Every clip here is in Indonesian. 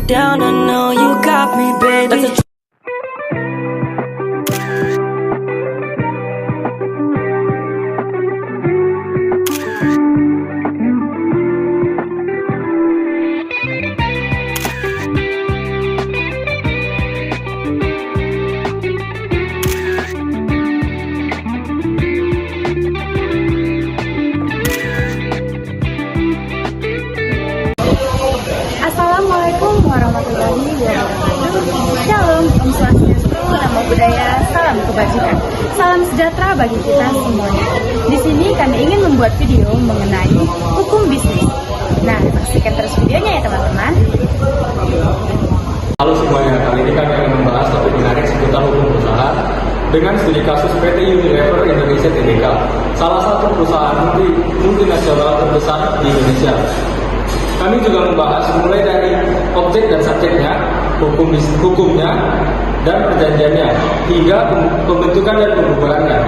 down, I know you got me, baby. Assalamualaikum warahmatullahi wabarakatuh. Shalom, Om Swastiastu, Namo Buddhaya, salam kebajikan, salam sejahtera bagi kita semuanya. Di sini kami ingin membuat video mengenai hukum bisnis. Nah, saksikan terus videonya ya teman-teman. Halo semuanya, kali ini kami akan membahas topik menarik seputar hukum perusahaan dengan studi kasus PT Unilever Indonesia Tbk, salah satu perusahaan multinasional terbesar di Indonesia. Kami juga membahas mulai dari objek dan subjeknya, hukumnya, dan perjanjiannya, hingga pembentukan dan pembubarannya.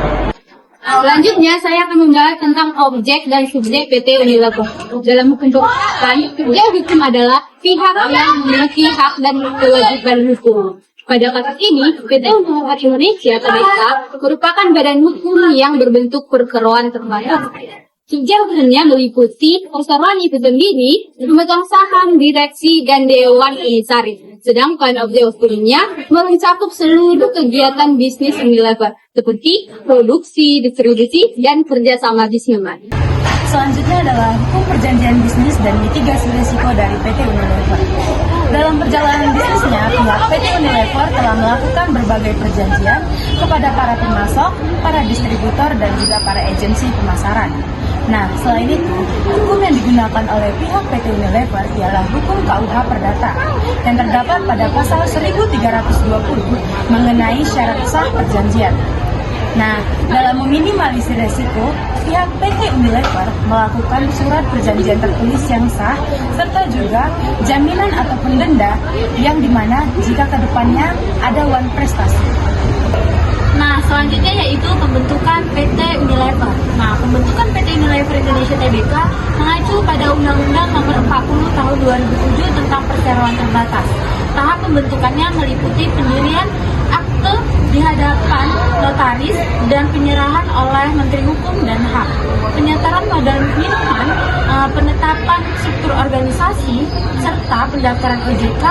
Selanjutnya, saya akan membahas tentang objek dan subjek PT Unilever. Dalam hukum perusahaan, subjek hukum adalah pihak yang memiliki hak dan kewajiban hukum. Pada kasus ini, PT Unilever Indonesia Tbk merupakan badan hukum yang berbentuk perseroan terbatas. Subjek hukumnya meliputi perseroan itu sendiri, pemegang saham, direksi, dan dewan komisaris. Sedangkan objek hukumnya mencakup seluruh kegiatan bisnis Unilever, seperti produksi, distribusi, dan kerjasama bisnis. Selanjutnya adalah hukum perjanjian bisnis dan mitigasi risiko dari PT Unilever. Dalam perjalanan bisnisnya, pihak PT Unilever telah melakukan berbagai perjanjian kepada para pemasok, para distributor, dan juga para agensi pemasaran. Nah, selain itu, hukum yang digunakan oleh pihak PT Unilever ialah hukum KUH Perdata yang terdapat pada pasal 1320 mengenai syarat sah perjanjian. Nah, dalam meminimalisir resiko, pihak PT Unilever melakukan surat perjanjian tertulis yang sah, serta juga jaminan ataupun denda yang dimana jika kedepannya ada wan prestasi. Nah, selanjutnya yaitu pembentukan PT Unilever. Nah, pembentukan PT Unilever Indonesia Tbk mengacu pada Undang-Undang Nomor 40 Tahun 2007 tentang perseroan terbatas. Tahap pembentukannya meliputi pendirian akte di hadapan notaris dan penyerahan oleh Menteri Hukum dan HAM, penyetaraan modal minuman, penetapan struktur organisasi, serta pendaftaran OJK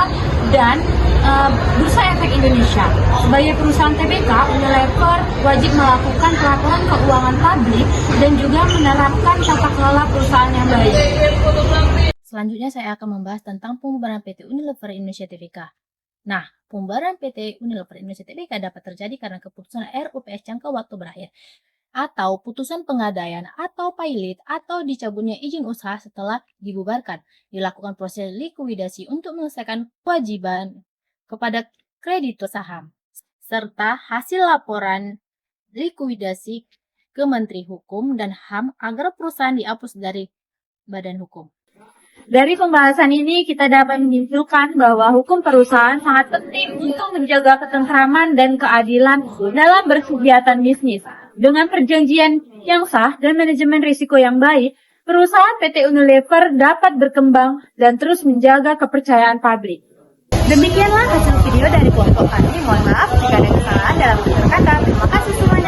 dan Bursa Efek Indonesia. Sebagai perusahaan Tbk, Unilever wajib melakukan pelaporan keuangan publik dan juga menerapkan tata kelola perusahaan yang baik. Selanjutnya saya akan membahas tentang pembubaran PT Unilever Indonesia Tbk. Nah, pembubaran PT Unilever Indonesia Tbk dapat terjadi karena keputusan RUPS jangka waktu berakhir, atau putusan pengadaian atau pilot, atau dicabutnya izin usaha setelah dibubarkan, dilakukan proses likuidasi untuk menyelesaikan kewajiban kepada kreditur saham, serta hasil laporan likuidasi ke Menteri Hukum dan HAM agar perusahaan dihapus dari badan hukum. Dari pembahasan ini kita dapat menyimpulkan bahwa hukum perusahaan sangat penting untuk menjaga ketentraman dan keadilan dalam berkegiatan bisnis. Dengan perjanjian yang sah dan manajemen risiko yang baik, perusahaan PT Unilever dapat berkembang dan terus menjaga kepercayaan publik. Demikianlah hasil video dari kelompok kami. Mohon maaf jika ada kesalahan dalam tutur kata. Terima kasih semuanya.